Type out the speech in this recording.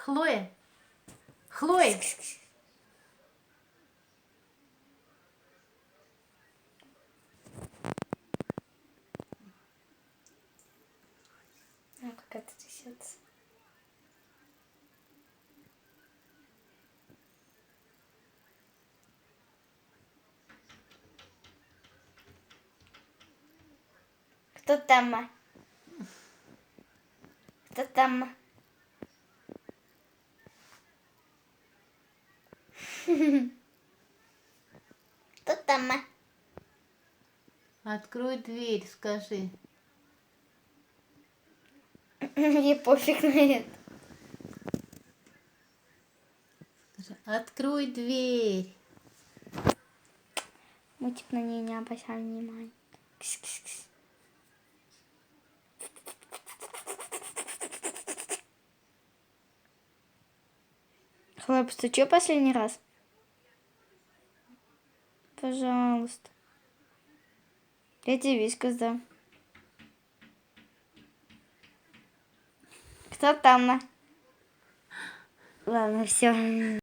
Хлоя. Хлоя. А, как это трясется. Кто там? Кто там? Кто там? Открой дверь, скажи. Мне пофиг на это. Открой дверь. Мультик на нее не обращай внимания. Кс-кс-кс. Хлоя, постучи последний раз. Пожалуйста. Я тебе вискас дам. Кто там? Ладно, все.